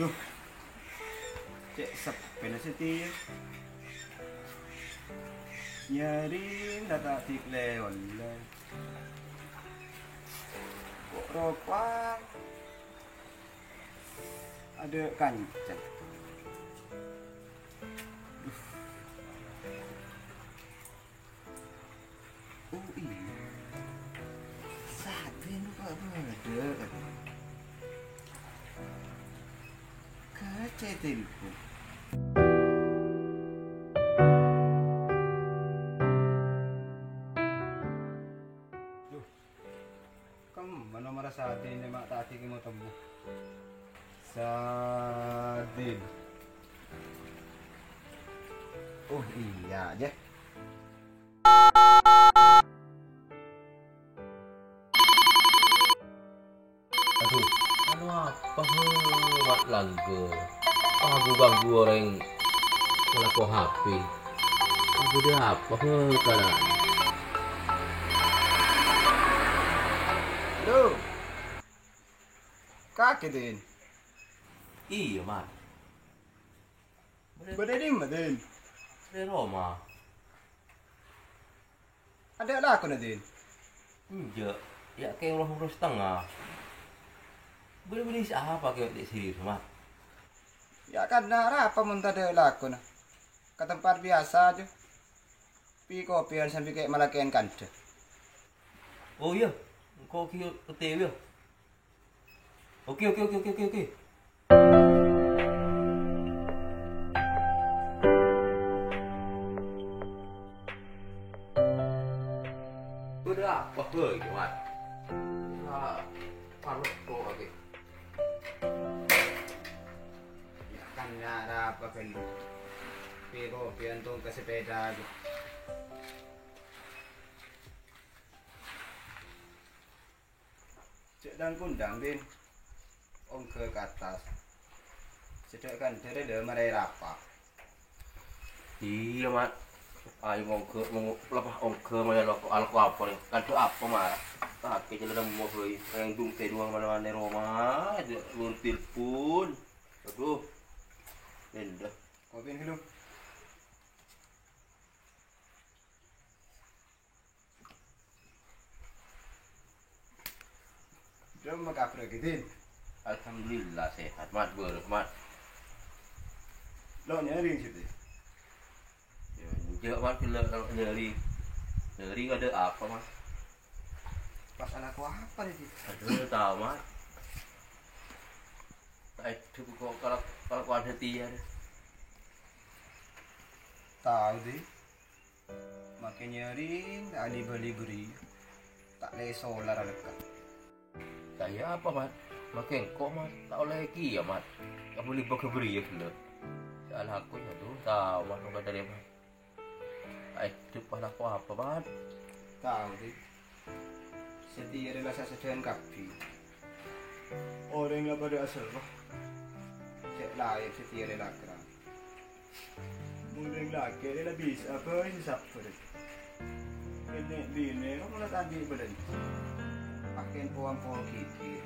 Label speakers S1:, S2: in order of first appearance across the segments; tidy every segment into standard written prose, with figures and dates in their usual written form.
S1: Duh, cek sepi setia. Nyarin data tik leon le. Kok ropa ada kancang. Oh iya. Satin kok ada. Kaca telepon. Kamu nomor Sadin ni mak tadi kita mau temu. Sadin. Oh iya aja.
S2: Aduh, anu apa mat langge? Ganggu orang ngelaku HP. Aku dia apa kan?
S1: Duh. Kaki din.
S2: Iya mat.
S1: Berde di mana din?
S2: Dari Roma.
S1: Ada lah aku din.
S2: Iya, ya kayak orang setengah. Boleh siapa kayak di sini mat?
S1: Ya karena apa muntah ada lah aku nah. Ke tempat biasa aja. Pi kopian sampai kayak malakian kanda.
S2: Oh iya, kau kira hotel ya? Oke. Udah apa mat? Kalau kau lagi.
S1: Ya kan ada apa kan? Pi kopian tuh ke sepeda aja. Cek dan kundang din. Om ke atas. Sedangkan dari dia mereka apa?
S2: Iya mat. Ayo mau lepas ongke mana lo alko apa nih? Kan tuh apa mat? Kaki jalan mau beli yang dung teh doang mana Roma, belum telepon. Aduh, nendah.
S1: Kopian dulu. Dia mau kapra gitu.
S2: Alhamdulillah sehat mat mat.
S1: Lo nyari situ.
S2: Ya mat bila dari ada apa mat?
S1: Masalah aku apa nih?
S2: Aduh tahu mat. Itu kok kalau ada tiar.
S1: Tahu deh. Makin nyari, ada beli tak le solar dekat.
S2: Saya apa mat? Makin kok mat tak lagi ya mat. Kamu boleh beri ya dulu. Salah aku ya tuh tahu mat nggak dari mat. Itu pada aku apa mat?
S1: Tahu deh. Setia adalah sasaran kapi. Orang yang pada asal lah. Cek lain setia adalah kerang. Mulai lagi adalah bisa apa ini sapur. Ini bini, kamu lihat tadi berhenti. Pakai puang kiki.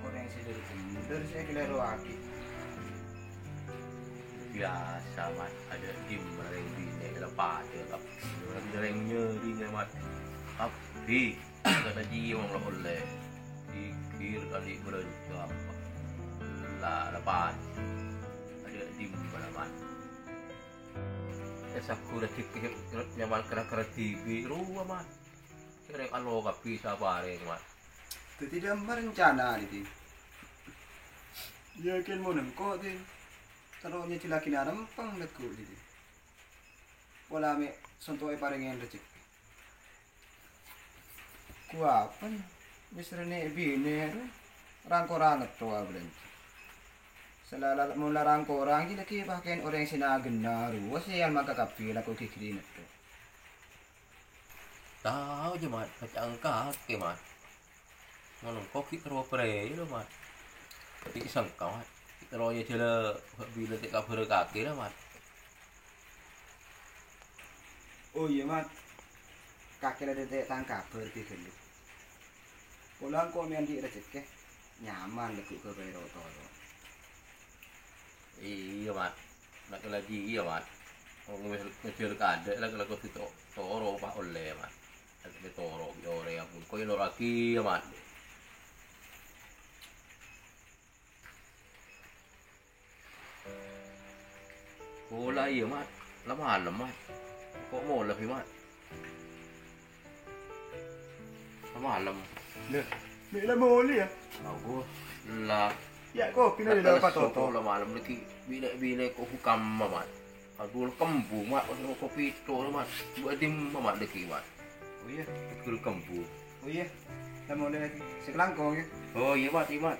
S1: Orang yang sedang dari saya kira lagi.
S2: Biasa mat ada tim bareng bini lepas ya tak bareng nyeri mat tapi kata jiwa orang oleh pikir kali berita apa lah lepas ada tim bareng mat aku dah cekik nyaman kera TV rumah mat kira kalau kapi sabareng mat
S1: Itu tidak merencana itu. Yakin mau nengkok deh. Taruhnya cilaki narempang leku gitu. Wala me sontoy parengen recek. Ku apa nih? Misrene bine rangkoranget to ablen. Selala mula rangkorang gila ki pakai orang sinagen na ruwas yan magkakapil ako kikrinet to.
S2: tahu je mat macam kaki mat ngono kok kita ro pre lo mat tapi sangka mat kita ro ya jela bila tak kabar kaki lah mat.
S1: Oh iya mat. Kakek ada tangkap berarti kan. Pulang kok mandi recek ke nyaman leku ke bayro to.
S2: Iya mat, nak lagi iya mat. Orang ngecil kada lagu itu toro pak oleh mat. Ada toro ore yang pun kau yang lagi ya mat. Bola iya mat, lama mat. Kok mau lebih mat? Lama.
S1: Leh, ni lah boleh ya.
S2: Aku lah.
S1: Ya kok kena dia dapat toto.
S2: Lah malam lagi bine ko hukam mat. Aduh kampung mat, kopi to mat. Buat dim mat lagi mat.
S1: Oh iya,
S2: Betul kampung.
S1: oh iya. Dah boleh lagi. Sekelangkong ya.
S2: Oh iya mat, iya mat.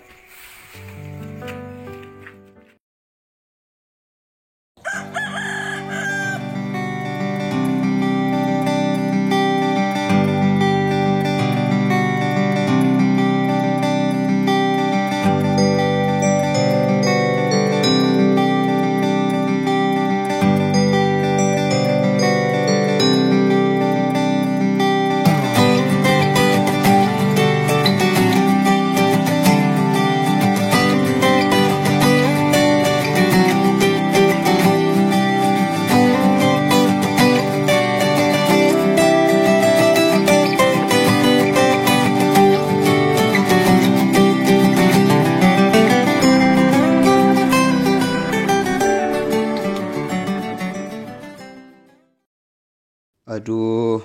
S1: Aduh,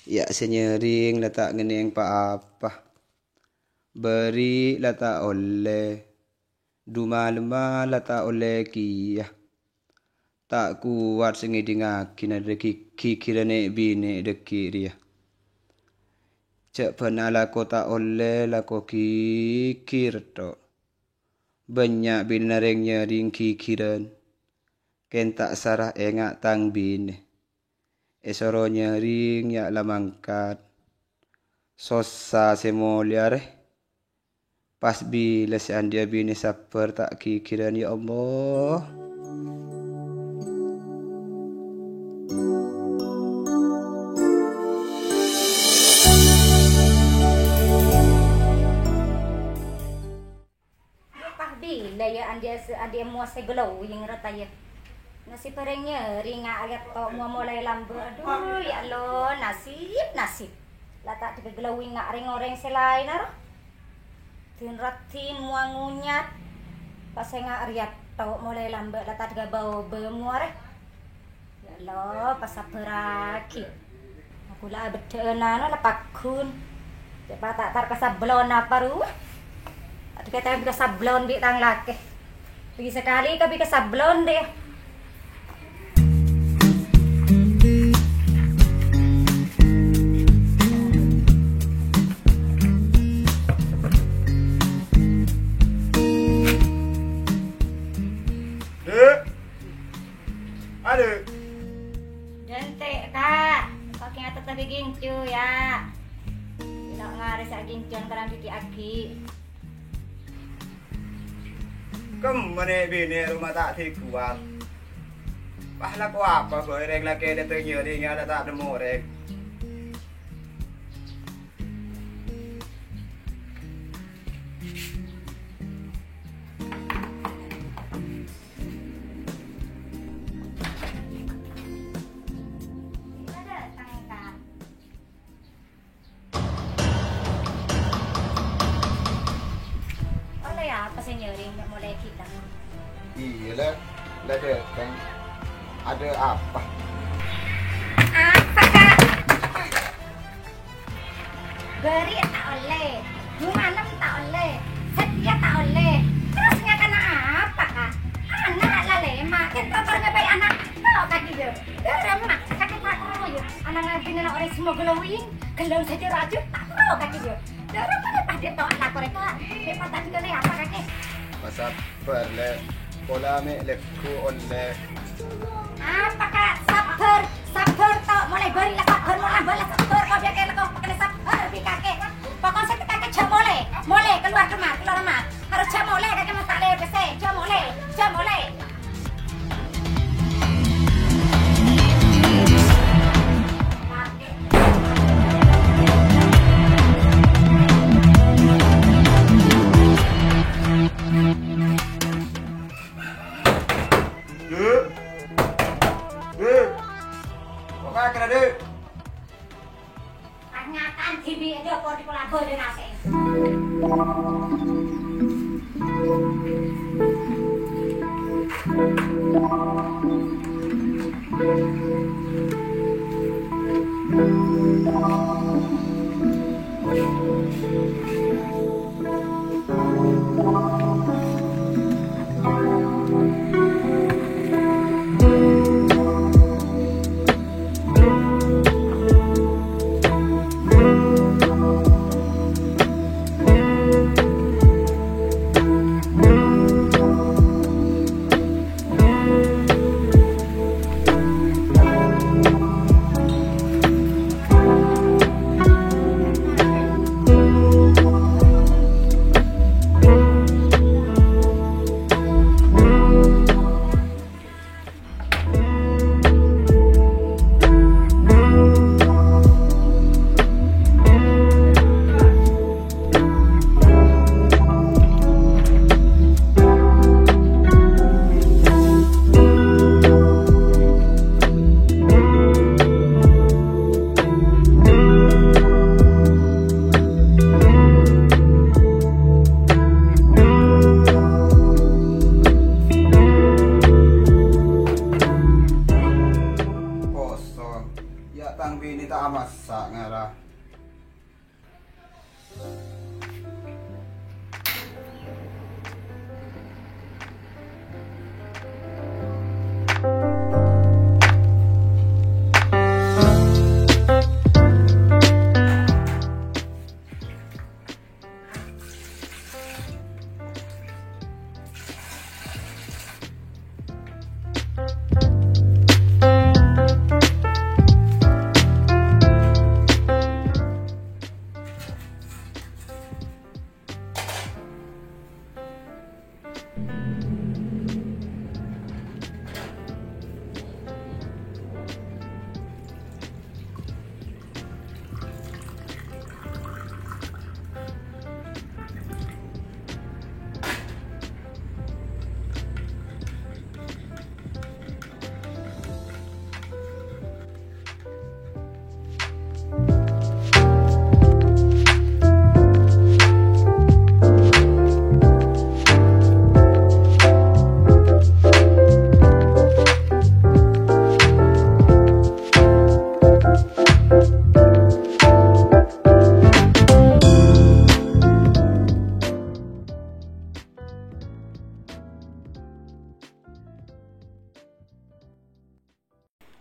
S1: ya senyering lah tak ngeneng apa. Beri lah tak oleh. Duma-lema lah tak oleh kiyah. Tak kuat sengiding akin ada kikira nek bine deki dia. Cek pernah lah ko tak oleh lah ko kikir tok. Banyak bine reng nyering kikiran. Ken tak sarah engak tang bine. Esoro nyering ya lamangkat. Sosa semoliar. Pas bila seandia bini saper tak kikiran ya Allah.
S3: Pas bila ya andia muasa gelau yang rataya. Nasi perengnya ringa ayat to mulai lambe. Aduh ya Allah, nasib. Lah tak digelawing ngak ring-oreng selain aro. Tin ratin muangunyat. Pas ngak riat to mulai lambe lah tak digabau bemuare. Ya Allah, pas saperaki. Aku lah bedena lah pakun. Cepat tak tar kasablon apa ru. Ada kata bisa sablon bi tang lake. Pergi sekali tapi ke sablon deh.
S1: Ada.
S3: Dente kak, kau kena tetap gincu ya. Tidak ngaris sak gincuan karang titik aki.
S1: Kemana bini rumah tak kuat. Pahla ko apa ko reng laki ada ternyeri ada tak demo reng.
S3: Apa sih nyering mulai kita?
S1: Iya lah datang. Ada apa?
S3: Apa kak? Beri tak oleh, Jumanem tak oleh, Setia tak oleh. Terusnya kena apa kak? Anak lalema, kita pernah bayi anak. Tahu kaki dia, remak kaki tak tahu ya. Anak lagi nela orang semua glowing, gelong saja raju tak tahu kaki dia. Darah mana pas dia tahu anak mereka? Lepas tadi kena apa kaki?
S1: Masa perle pola me lekku oleh.
S3: Apa kak? Sabar tau mulai beri lah sabar mulai balas sabar kau dia kena kau pakai sabar di kakek. Pokoknya saya kakek jam mulai keluar rumah harus jam mulai kakek mau tak leh pese jam mulai. ngakan jibi aja kok di pelabo de nase.
S1: Bini tak masak ngarah.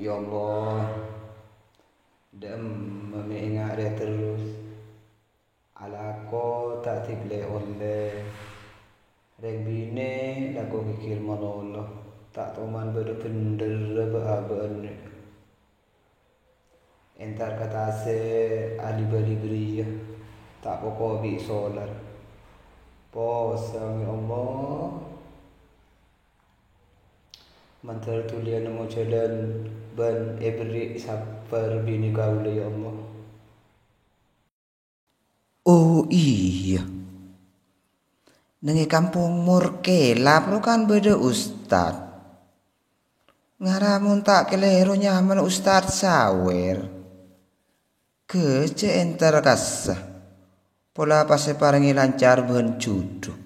S1: Ya Allah, dem mengingat dia terus. Alako tak tible oleh reng bine lagu kikir manoloh tak toman bener beaben. Entar kata se ali beri tak pokok bi solar. Posang ya Allah. Mantar tulian namo jalan ban ebri sabar bini gaul ya Allah.
S4: Oh iya, nengi kampung Murkelap lo kan beda ustad. Ngaramun tak kelero nyaman ustad sawer. Kece entar kasah, pola pase parangi lancar ben judo.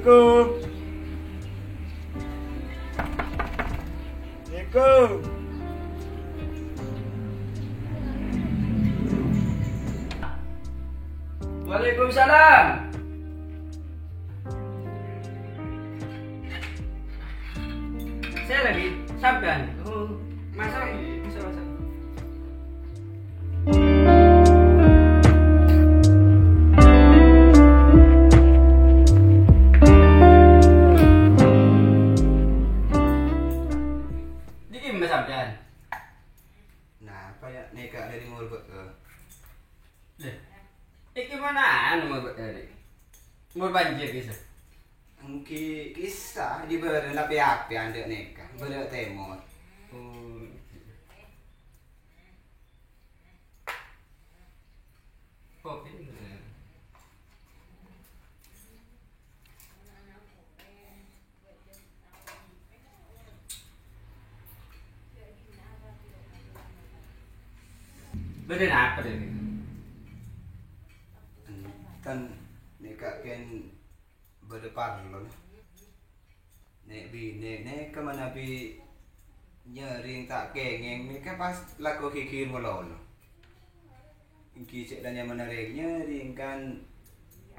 S1: Assalamualaikum.
S5: Waalaikumsalam. Saya lagi sampean. Oh, masak ini bisa masak. Mau banjir kisah.
S1: Kisah di beren api-api anda nikah, beren temot.
S5: Oh. Kopi. Beren apa ini?
S1: Kan nikah kan berdepan nek bini nek kemana bi nyering tak kengeng ni kan pas laku kikir mololo cek dan yang menarik nyering kan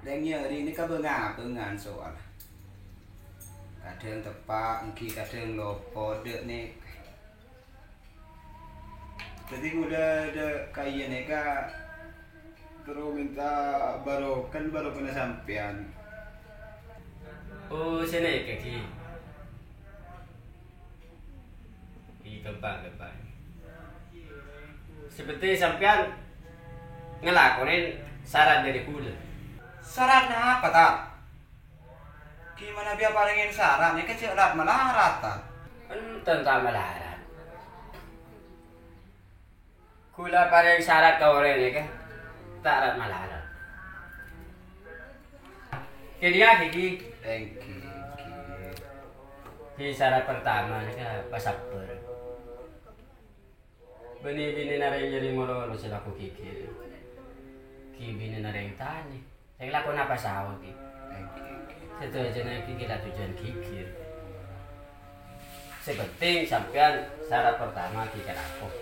S1: dan nyering ni kan bengan soal kadang tepak kadang lopo dek nek jadi udah ada kaya neka terus minta baru kena sampean.
S5: Oh, sini kaki. Gempang. Seperti sampean ngelakonin saran dari kula.
S1: Saran apa tak? Gimana biar palingin saran? Ini kecil rat melarat tak?
S5: Tentang melarat. Kula paling syarat kau ini kan tak rat melarat. Kedia kiki. Ki syarat pertama ni kan pasaper. Bini nareng jadi molo sila ko kiki. Ki bini nareng tani. Saya lakon apa sawo ki. Seto aja na kiki la tujuan kiki. Sepenting sampean syarat pertama ki kelako.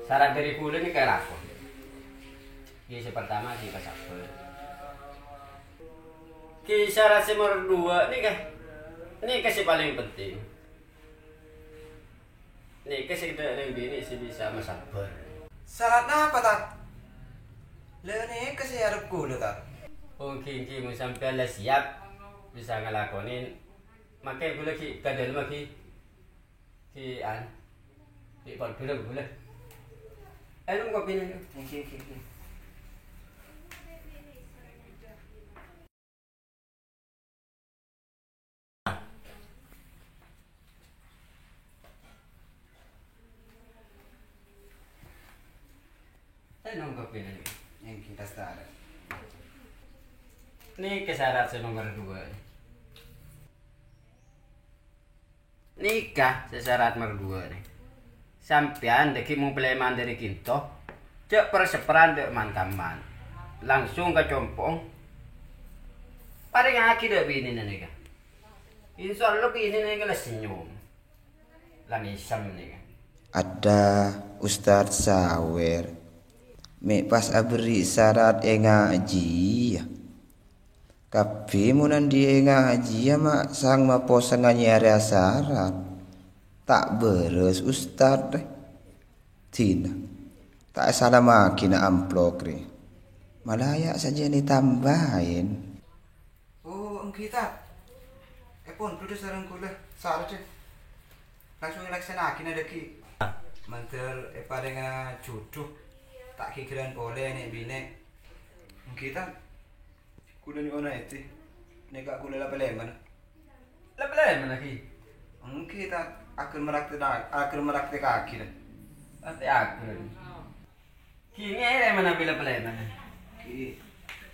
S5: Syarat dari kula ni kelako. Ki pertama ki pasaper. Ki syarat nomor 2 ni kan. Ini kasih paling penting. Ini kasih kita bini si bisa masabar.
S1: Saran apa tak? Lene kasih harap kulo tak?
S5: Mungkin ki sampai lah siap bisa ngelakonin. Makai gula ki kadal maki ki an. Ki pon gula. Anu kopi ni.
S1: Ki.
S5: Anu kopi ni.
S1: Yang kita start.
S5: Ini kesyarat nomor 2. Nikah sesyarat nomor 2 nih. Sampean deki mau peleman dari kinto, cek perseperan dek mantaman, langsung ke compong. Paling aki dek bini nih kan. Insya Allah bini nih kan senyum, lamisam nih kan.
S4: Ada Ustadz Sawer. Me pas abri syarat ngaji. Tapi munan dia ngaji mak sang maposan nganyari syarat. Tak beres Ustadz. Tina. Tak salah makina amplok re. Malaya saja ni tambahin.
S1: Oh, kita. Pon tuh sarang kula sarce. Langsung laksanakin ada ki. Mantel paling jodoh. Tak kikiran boleh nek bine. Kita kuda ni ona itu. Nek aku lela peleman.
S5: Lepas lagi.
S1: Kita akan merakit kaki dah.
S5: Ate aku. Kini ada mana bila pelena.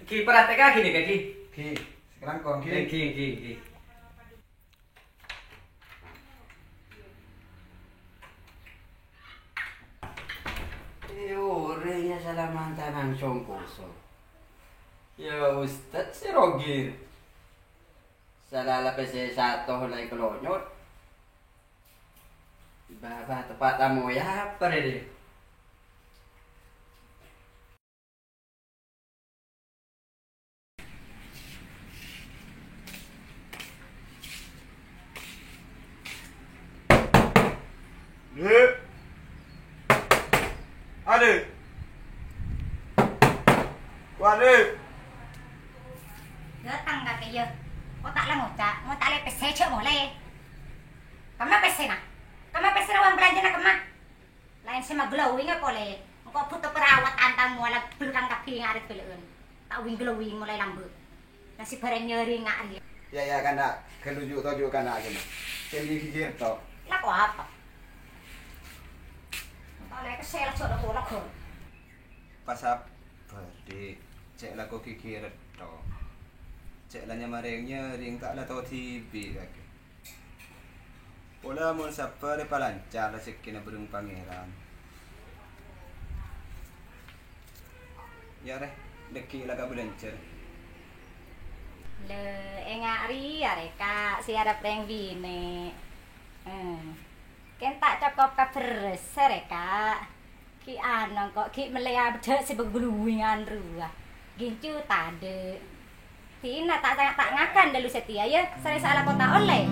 S5: Ki perhatikan kini kaki.
S1: Sekarang kau
S5: Ki. Orangnya salah mantanan songkoso. Ya Ustaz si Rogir. Salah lapis satu hulai kelonyot. Baba tepat tamu ya apa ini?
S1: Ada. Waduh.
S3: Datang ka kayo. O tak lang mo tak le pese che mo le. Kama pese na. Kama pese na wang belanja na kama. Lain si mag-glowing ako le. Ko puto perawat antang mo lag peluang kapi ngarit peleun. Tak wing glowing mulai lambut. Nasi bareng nyeri ngak.
S1: Ya kan nak kelujuk tojuk kan nak kena. Kali fikir to.
S3: Lah kok apa? Oleh kesel sudah bola kok.
S1: Pas apa dik cek lah kau kikir to. Cek lah nyamarengnya ring tak lah tau TV lagi. Pola mun sapa de palancar lah sekina burung pangeran. Ya reh, deki lah ka belencer.
S3: Le engari areka si ada preng bine. Ken tak cokop ka beres reka. Ki anong kok ki melea bedek si begluwingan ruah. Gincu tade. Tina tak ngakan dulu setia ya, sare salah kota oleh.